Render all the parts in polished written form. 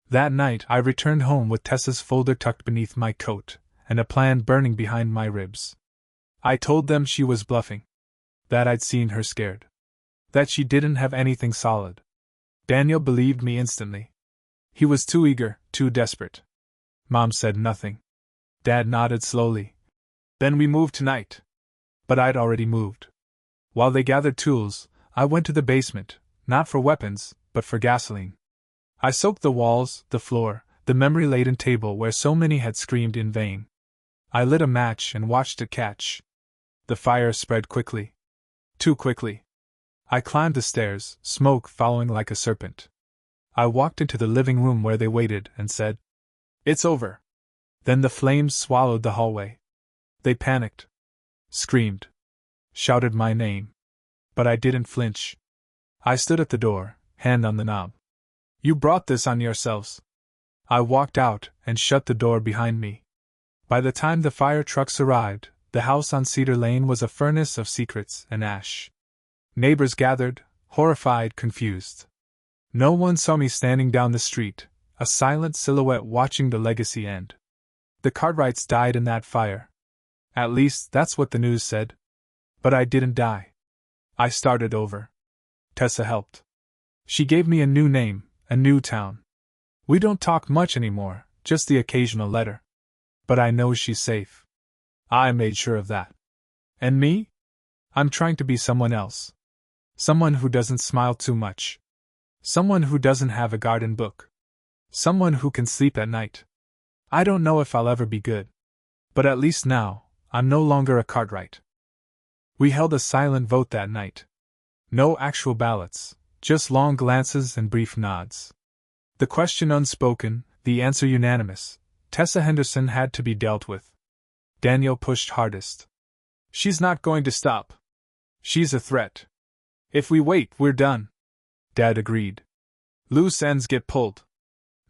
That night I returned home with Tessa's folder tucked beneath my coat, and a plan burning behind my ribs. I told them she was bluffing. That I'd seen her scared. That she didn't have anything solid. Daniel believed me instantly. He was too eager, too desperate. Mom said nothing. Dad nodded slowly. Then we moved tonight. But I'd already moved. While they gathered tools, I went to the basement, not for weapons, but for gasoline. I soaked the walls, the floor, the memory-laden table where so many had screamed in vain. I lit a match and watched it catch. The fire spread quickly. Too quickly. I climbed the stairs, smoke following like a serpent. I walked into the living room where they waited and said, "It's over." Then the flames swallowed the hallway. They panicked. Screamed. Shouted my name. But I didn't flinch. I stood at the door, hand on the knob. "You brought this on yourselves." I walked out and shut the door behind me. By the time the fire trucks arrived, the house on Cedar Lane was a furnace of secrets and ash. Neighbors gathered, horrified, confused. No one saw me standing down the street, a silent silhouette watching the legacy end. The Cartwrights died in that fire. At least, that's what the news said. But I didn't die. I started over. Tessa helped. She gave me a new name, a new town. We don't talk much anymore, just the occasional letter. But I know she's safe. I made sure of that. And me? I'm trying to be someone else. Someone who doesn't smile too much. Someone who doesn't have a garden book. Someone who can sleep at night. I don't know if I'll ever be good. But at least now, I'm no longer a Cartwright. We held a silent vote that night. No actual ballots, just long glances and brief nods. The question unspoken, the answer unanimous. Tessa Henderson had to be dealt with. Daniel pushed hardest. "She's not going to stop. She's a threat. If we wait, we're done." Dad agreed. "Loose ends get pulled.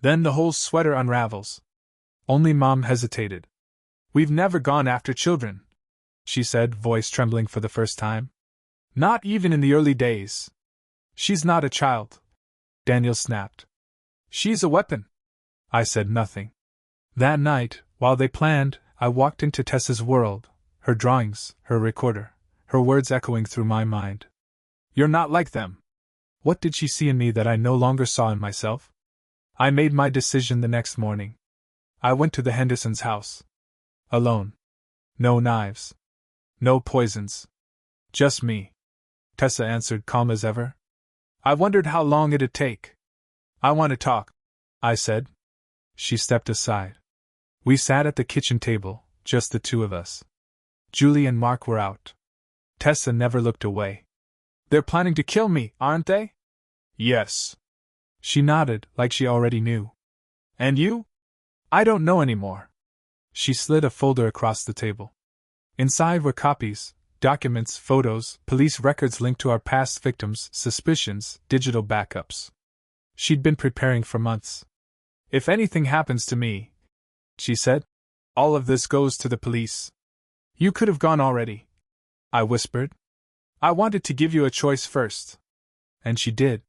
Then the whole sweater unravels." Only Mom hesitated. "We've never gone after children," she said, voice trembling for the first time. "Not even in the early days." "She's not a child," Daniel snapped. "She's a weapon." I said nothing. That night, while they planned, I walked into Tessa's world, her drawings, her recorder, her words echoing through my mind. "You're not like them." What did she see in me that I no longer saw in myself? I made my decision the next morning. I went to the Hendersons' house. Alone. No knives. No poisons. Just me. Tessa answered, calm as ever. I wondered how long it'd take. "I want to talk," I said. She stepped aside. We sat at the kitchen table, just the two of us. Julie and Mark were out. Tessa never looked away. "They're planning to kill me, aren't they?" "Yes." She nodded, like she already knew. "And you?" "I don't know anymore." She slid a folder across the table. Inside were copies, documents, photos, police records linked to our past victims, suspicions, digital backups. She'd been preparing for months. "If anything happens to me," she said, "all of this goes to the police. You could have gone already," I whispered. "I wanted to give you a choice first." And she did.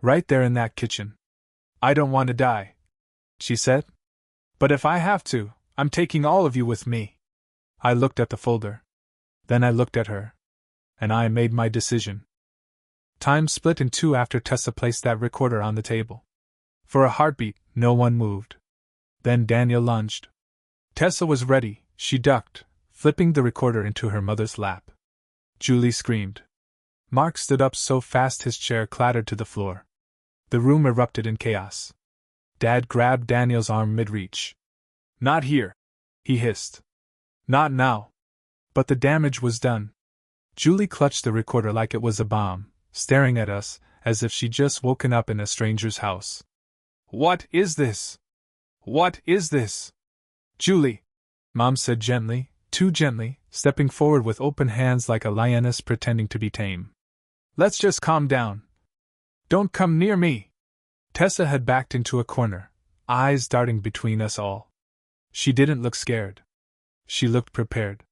Right there in that kitchen. "I don't want to die," she said. "But if I have to, I'm taking all of you with me." I looked at the folder. Then I looked at her. And I made my decision. Time split in two after Tessa placed that recorder on the table. For a heartbeat, no one moved. Then Daniel lunged. Tessa was ready, she ducked, flipping the recorder into her mother's lap. Julie screamed. Mark stood up so fast his chair clattered to the floor. The room erupted in chaos. Dad grabbed Daniel's arm mid-reach. "Not here," he hissed. "Not now." But the damage was done. Julie clutched the recorder like it was a bomb, staring at us, as if she'd just woken up in a stranger's house. "What is this? What is this?" "Julie," Mom said gently, too gently, stepping forward with open hands like a lioness pretending to be tame. "Let's just calm down. Don't come near me." Tessa had backed into a corner, eyes darting between us all. She didn't look scared. She looked prepared.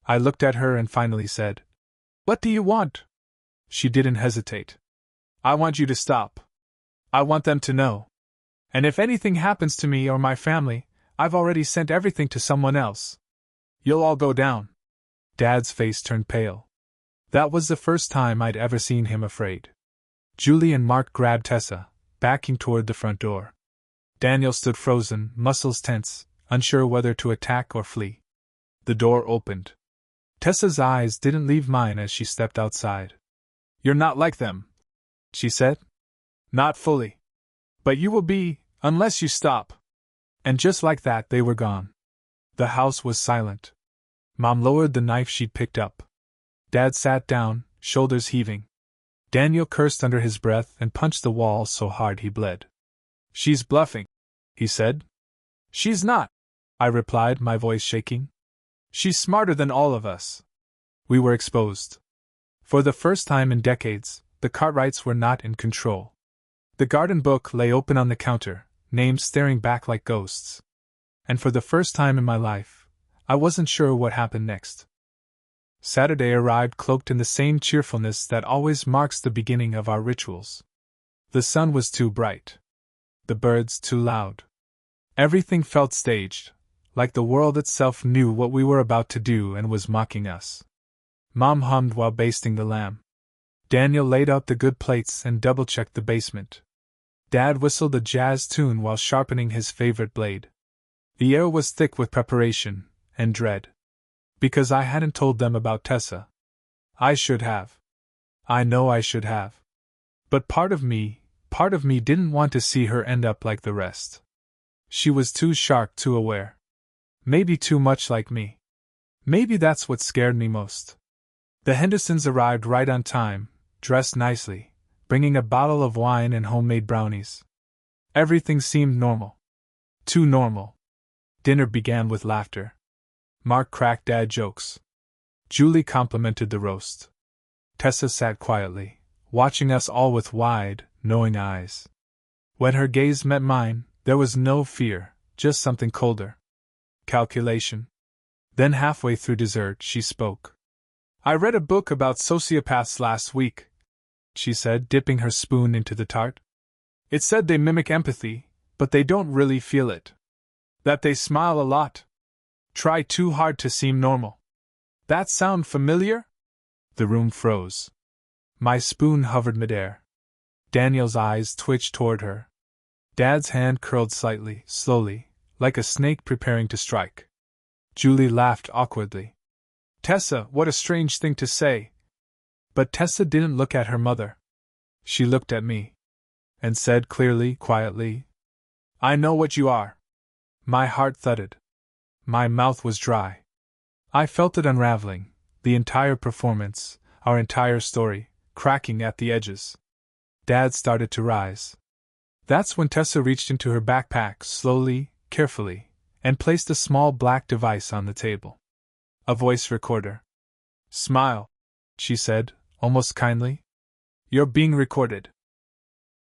I looked at her and finally said, "What do you want?" She didn't hesitate. "I want you to stop. I want them to know. And if anything happens to me or my family, I've already sent everything to someone else. You'll all go down. Dad's face turned pale. That was the first time I'd ever seen him afraid. Julie and Mark grabbed Tessa, backing toward the front door. Daniel stood frozen, muscles tense, unsure whether to attack or flee. The door opened. Tessa's eyes didn't leave mine as she stepped outside. You're not like them, she said. Not fully. But you will be, unless you stop. And just like that, they were gone. The house was silent. Mom lowered the knife she'd picked up. Dad sat down, shoulders heaving. Daniel cursed under his breath and punched the wall so hard he bled. She's bluffing, he said. She's not, I replied, my voice shaking. She's smarter than all of us. We were exposed. For the first time in decades, the Cartwrights were not in control. The garden book lay open on the counter, names staring back like ghosts. And for the first time in my life, I wasn't sure what happened next. Saturday arrived cloaked in the same cheerfulness that always marks the beginning of our rituals. The sun was too bright. The birds too loud. Everything felt staged, like the world itself knew what we were about to do and was mocking us. Mom hummed while basting the lamb. Daniel laid out the good plates and double-checked the basement. Dad whistled a jazz tune while sharpening his favorite blade. The air was thick with preparation and dread. Because I hadn't told them about Tessa. I should have. I know I should have. But part of me didn't want to see her end up like the rest. She was too sharp, too aware. Maybe too much like me. Maybe that's what scared me most. The Hendersons arrived right on time, dressed nicely, bringing a bottle of wine and homemade brownies. Everything seemed normal. Too normal. Dinner began with laughter. Mark cracked dad jokes. Julie complimented the roast. Tessa sat quietly, watching us all with wide, knowing eyes. When her gaze met mine, there was no fear, just something colder. Calculation. Then halfway through dessert, she spoke. I read a book about sociopaths last week, she said, dipping her spoon into the tart. It said they mimic empathy, but they don't really feel it. That they smile a lot. Try too hard to seem normal. That sound familiar? The room froze. My spoon hovered midair. Daniel's eyes twitched toward her. Dad's hand curled slightly, slowly, like a snake preparing to strike. Julie laughed awkwardly. Tessa, what a strange thing to say. But Tessa didn't look at her mother. She looked at me. And said clearly, quietly, I know what you are. My heart thudded. My mouth was dry. I felt it unraveling, the entire performance, our entire story, cracking at the edges. Dad started to rise. That's when Tessa reached into her backpack slowly, carefully, and placed a small black device on the table. A voice recorder. Smile, she said, almost kindly. You're being recorded.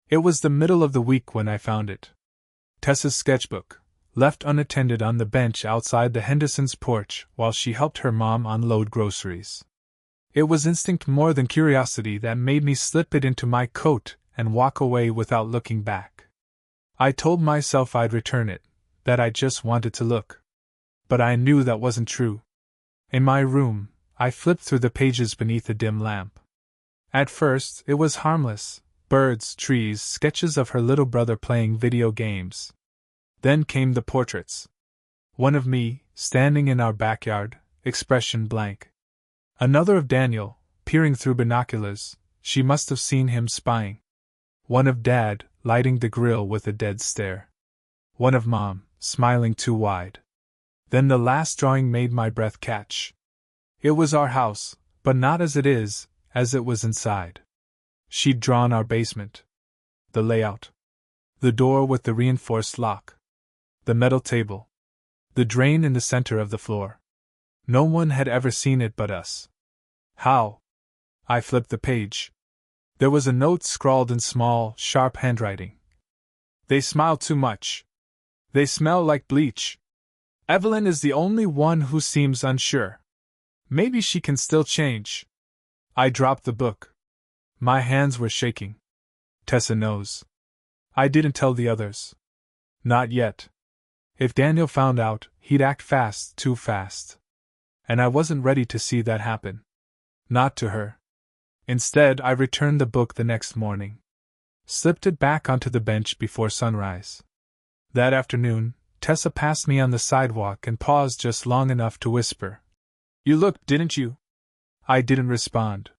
It was the middle of the week when I found it. Tessa's sketchbook, left unattended on the bench outside the Hendersons' porch while she helped her mom unload groceries. It was instinct more than curiosity that made me slip it into my coat and walk away without looking back. I told myself I'd return it, that I just wanted to look. But I knew that wasn't true. In my room, I flipped through the pages beneath a dim lamp. At first, it was harmless: birds, trees, sketches of her little brother playing video games. Then came the portraits. One of me, standing in our backyard, expression blank. Another of Daniel, peering through binoculars, she must have seen him spying. One of Dad, lighting the grill with a dead stare. One of Mom, smiling too wide. Then the last drawing made my breath catch. It was our house, but not as it is, as it was inside. She'd drawn our basement. The layout. The door with the reinforced lock. The metal table. The drain in the center of the floor. No one had ever seen it but us. How? I flipped the page. There was a note scrawled in small, sharp handwriting. They smile too much. They smell like bleach. Evelyn is the only one who seems unsure. Maybe she can still change. I dropped the book. My hands were shaking. Tessa knows. I didn't tell the others. Not yet. If Daniel found out, he'd act fast, too fast. And I wasn't ready to see that happen. Not to her. Instead, I returned the book the next morning. Slipped it back onto the bench before sunrise. That afternoon, Tessa passed me on the sidewalk and paused just long enough to whisper, "You looked, didn't you?" I didn't respond.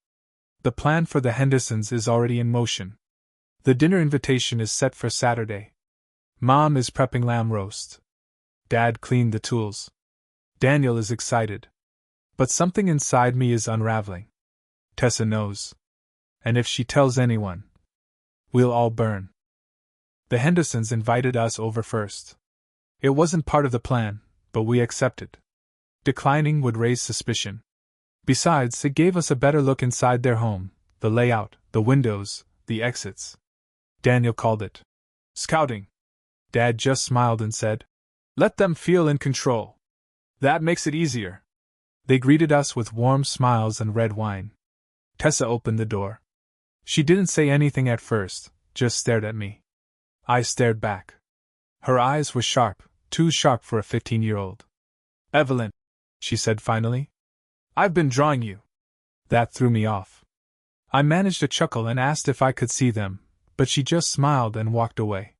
The plan for the Hendersons is already in motion. The dinner invitation is set for Saturday. Mom is prepping lamb roast. Dad cleaned the tools. Daniel is excited. But something inside me is unraveling. Tessa knows. And if she tells anyone, we'll all burn. The Hendersons invited us over first. It wasn't part of the plan, but we accepted. Declining would raise suspicion. Besides, it gave us a better look inside their home, the layout, the windows, the exits. Daniel called it scouting. Dad just smiled and said, "Let them feel in control. That makes it easier." They greeted us with warm smiles and red wine. Tessa opened the door. She didn't say anything at first, just stared at me. I stared back. Her eyes were sharp, too sharp for a 15-year-old. "Evelyn," she said finally, "I've been drawing you." That threw me off. I managed a chuckle and asked if I could see them, but she just smiled and walked away.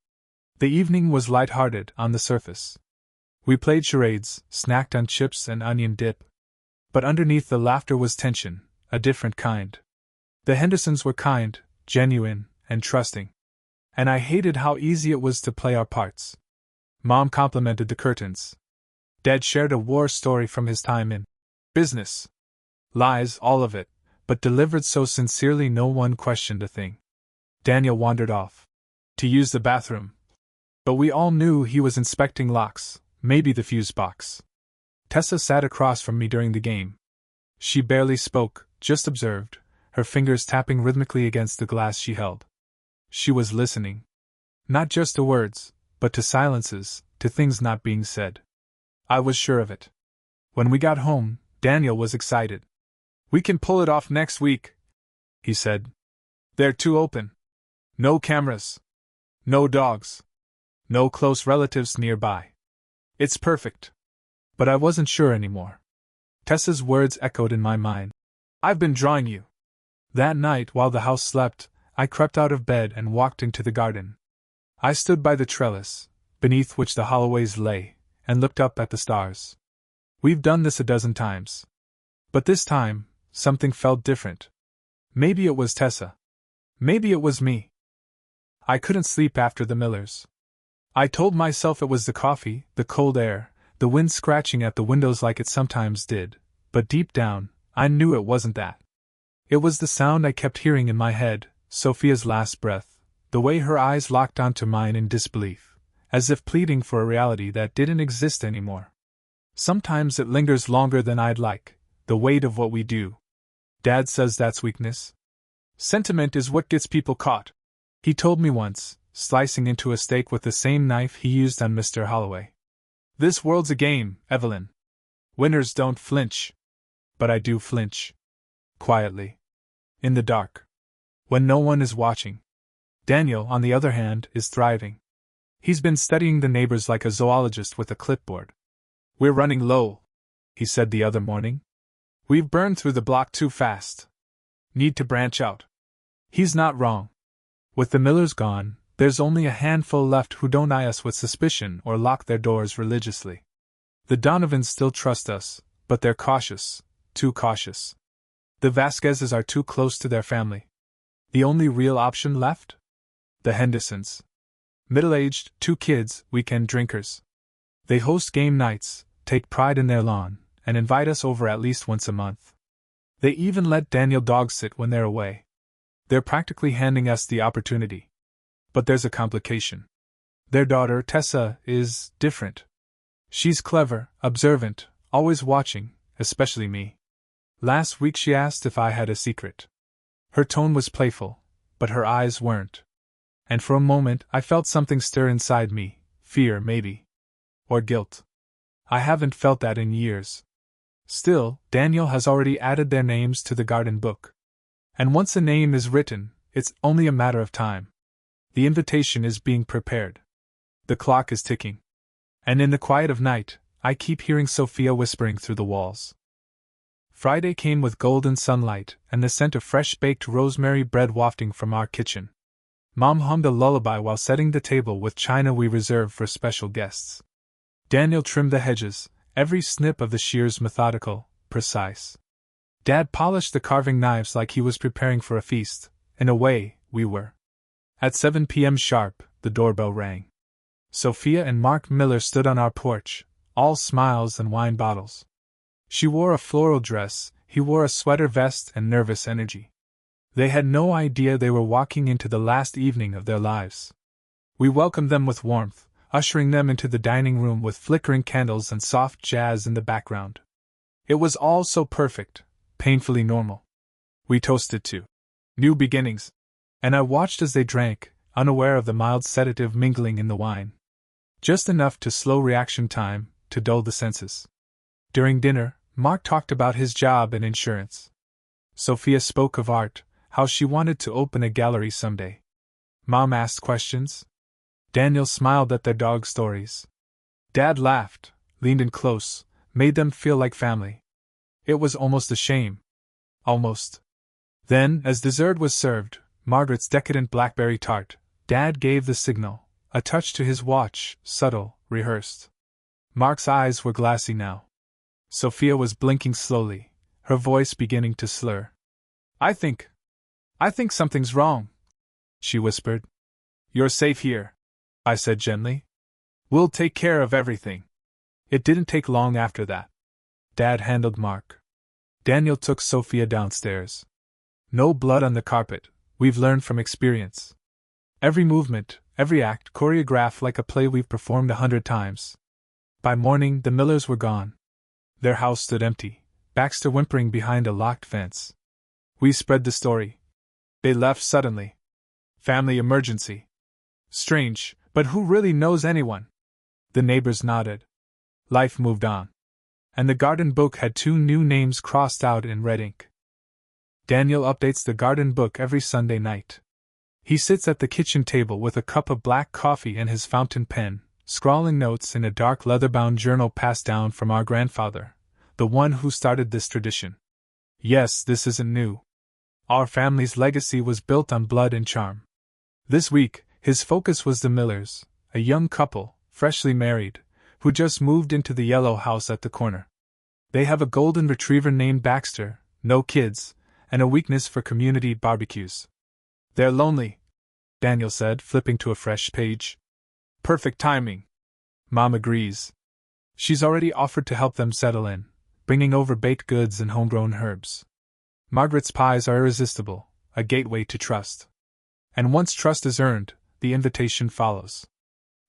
The evening was light-hearted on the surface. We played charades, snacked on chips and onion dip. But underneath the laughter was tension, a different kind. The Hendersons were kind, genuine, and trusting. And I hated how easy it was to play our parts. Mom complimented the curtains. Dad shared a war story from his time in business. Lies, all of it, but delivered so sincerely no one questioned a thing. Daniel wandered off to use the bathroom. But we all knew he was inspecting locks, maybe the fuse box. Tessa sat across from me during the game. She barely spoke, just observed, her fingers tapping rhythmically against the glass she held. She was listening. Not just to words, but to silences, to things not being said. I was sure of it. When we got home, Daniel was excited. "We can pull it off next week," he said. "They're too open. No cameras. No dogs. No close relatives nearby. It's perfect." But I wasn't sure anymore. Tessa's words echoed in my mind. "I've been drawing you." That night, while the house slept, I crept out of bed and walked into the garden. I stood by the trellis, beneath which the Holloways lay, and looked up at the stars. We've done this a dozen times. But this time, something felt different. Maybe it was Tessa. Maybe it was me. I couldn't sleep after the Millers. I told myself it was the coffee, the cold air, the wind scratching at the windows like it sometimes did, but deep down, I knew it wasn't that. It was the sound I kept hearing in my head, Sophia's last breath, the way her eyes locked onto mine in disbelief, as if pleading for a reality that didn't exist anymore. Sometimes it lingers longer than I'd like, the weight of what we do. Dad says that's weakness. Sentiment is what gets people caught, he told me once, slicing into a steak with the same knife he used on Mr. Holloway. "This world's a game, Evelyn. Winners don't flinch." But I do flinch. Quietly. In the dark. When no one is watching. Daniel, on the other hand, is thriving. He's been studying the neighbors like a zoologist with a clipboard. "We're running low," he said the other morning. "We've burned through the block too fast. Need to branch out." He's not wrong. With the Millers gone, there's only a handful left who don't eye us with suspicion or lock their doors religiously. The Donovans still trust us, but they're cautious, too cautious. The Vasquezes are too close to their family. The only real option left? The Hendersons. Middle-aged, 2 kids, weekend drinkers. They host game nights, take pride in their lawn, and invite us over at least once a month. They even let Daniel dog sit when they're away. They're practically handing us the opportunity. But there's a complication. Their daughter, Tessa, is different. She's clever, observant, always watching, especially me. Last week she asked if I had a secret. Her tone was playful, but her eyes weren't. And for a moment I felt something stir inside me, fear maybe. Or guilt. I haven't felt that in years. Still, Daniel has already added their names to the garden book. And once a name is written, it's only a matter of time. The invitation is being prepared. The clock is ticking. And in the quiet of night, I keep hearing Sophia whispering through the walls. Friday came with golden sunlight and the scent of fresh-baked rosemary bread wafting from our kitchen. Mom hummed a lullaby while setting the table with china we reserve for special guests. Daniel trimmed the hedges, every snip of the shears methodical, precise. Dad polished the carving knives like he was preparing for a feast. In a way, we were. At 7 p.m. sharp, the doorbell rang. Sophia and Mark Miller stood on our porch, all smiles and wine bottles. She wore a floral dress, he wore a sweater vest and nervous energy. They had no idea they were walking into the last evening of their lives. We welcomed them with warmth, ushering them into the dining room with flickering candles and soft jazz in the background. It was all so perfect, painfully normal. We toasted to new beginnings, and I watched as they drank, unaware of the mild sedative mingling in the wine. Just enough to slow reaction time, to dull the senses. During dinner, Mark talked about his job and insurance. Sophia spoke of art, how she wanted to open a gallery someday. Mom asked questions. Daniel smiled at their dog stories. Dad laughed, leaned in close, made them feel like family. It was almost a shame. Almost. Then, as dessert was served, Margaret's decadent blackberry tart, Dad gave the signal, a touch to his watch, subtle, rehearsed. Mark's eyes were glassy now. Sophia was blinking slowly, her voice beginning to slur. I think something's wrong, she whispered. You're safe here, I said gently. We'll take care of everything. It didn't take long after that. Dad handled Mark. Daniel took Sophia downstairs. No blood on the carpet, we've learned from experience. Every movement, every act choreographed like a play we've performed 100 times. By morning, the Millers were gone. Their house stood empty, Baxter whimpering behind a locked fence. We spread the story. They left suddenly. Family emergency. Strange, but who really knows anyone? The neighbors nodded. Life moved on. And the garden book had 2 new names crossed out in red ink. Daniel updates the garden book every Sunday night. He sits at the kitchen table with a cup of black coffee and his fountain pen, scrawling notes in a dark leather-bound journal passed down from our grandfather, the one who started this tradition. Yes, this isn't new. Our family's legacy was built on blood and charm. This week, his focus was the Millers, a young couple, freshly married, who just moved into the yellow house at the corner. They have a golden retriever named Baxter, no kids, and a weakness for community barbecues. They're lonely, Daniel said, flipping to a fresh page. Perfect timing. Mom agrees. She's already offered to help them settle in, bringing over baked goods and homegrown herbs. Margaret's pies are irresistible, a gateway to trust. And once trust is earned, the invitation follows.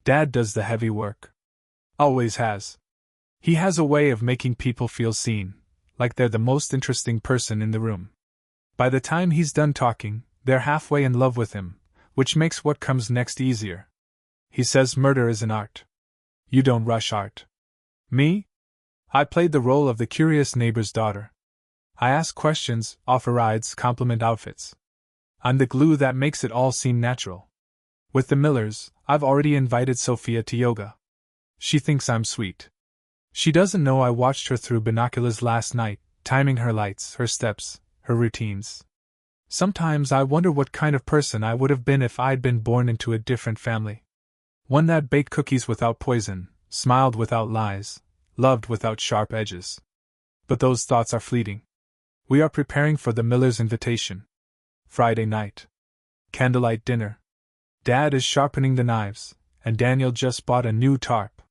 Dad does the heavy work. Always has. He has a way of making people feel seen, like they're the most interesting person in the room. By the time he's done talking, they're halfway in love with him, which makes what comes next easier. He says murder is an art. You don't rush art. Me? I played the role of the curious neighbor's daughter. I ask questions, offer rides, compliment outfits. I'm the glue that makes it all seem natural. With the Millers, I've already invited Sophia to yoga. She thinks I'm sweet. She doesn't know I watched her through binoculars last night, timing her lights, her steps, her routines. Sometimes I wonder what kind of person I would have been if I'd been born into a different family. One that baked cookies without poison, smiled without lies, loved without sharp edges. But those thoughts are fleeting. We are preparing for the Millers' invitation. Friday night. Candlelight dinner. Dad is sharpening the knives, and Daniel just bought a new tarp.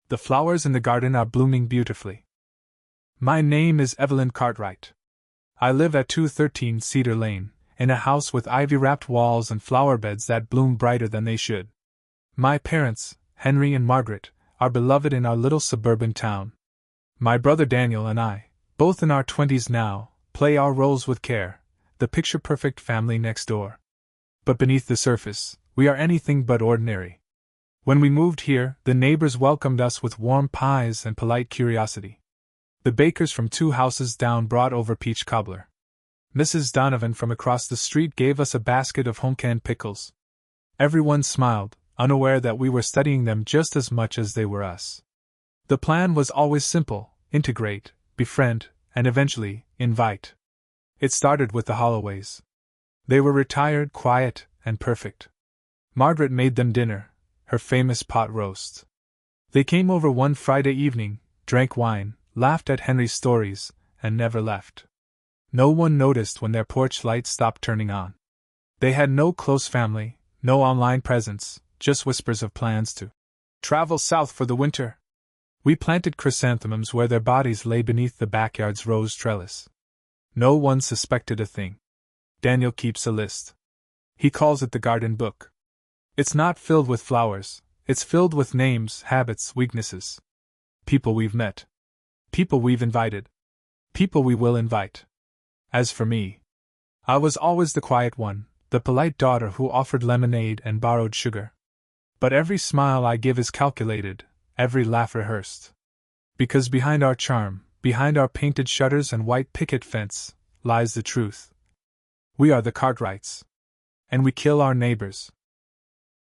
The flowers in the garden are blooming beautifully. My name is Evelyn Cartwright. I live at 213 Cedar Lane, in a house with ivy-wrapped walls and flower beds that bloom brighter than they should. My parents, Henry and Margaret, are beloved in our little suburban town. My brother Daniel and I, both in our 20s now, play our roles with care, the picture-perfect family next door. But beneath the surface, we are anything but ordinary. When we moved here, the neighbors welcomed us with warm pies and polite curiosity. The bakers from 2 houses down brought over peach cobbler. Mrs. Donovan from across the street gave us a basket of home-canned pickles. Everyone smiled, unaware that we were studying them just as much as they were us. The plan was always simple: integrate, befriend, and eventually, invite. It started with the Holloways. They were retired, quiet, and perfect. Margaret made them dinner, her famous pot roast. They came over one Friday evening, drank wine, laughed at Henry's stories, and never left. No one noticed when their porch light stopped turning on. They had no close family, no online presence, just whispers of plans to travel south for the winter. We planted chrysanthemums where their bodies lay beneath the backyard's rose trellis. No one suspected a thing. Daniel keeps a list. He calls it the garden book. It's not filled with flowers, it's filled with names, habits, weaknesses. People we've met. People we've invited. People we will invite. As for me, I was always the quiet one, the polite daughter who offered lemonade and borrowed sugar. But every smile I give is calculated, every laugh rehearsed. Because behind our charm, behind our painted shutters and white picket fence, lies the truth. We are the Cartwrights. And we kill our neighbors.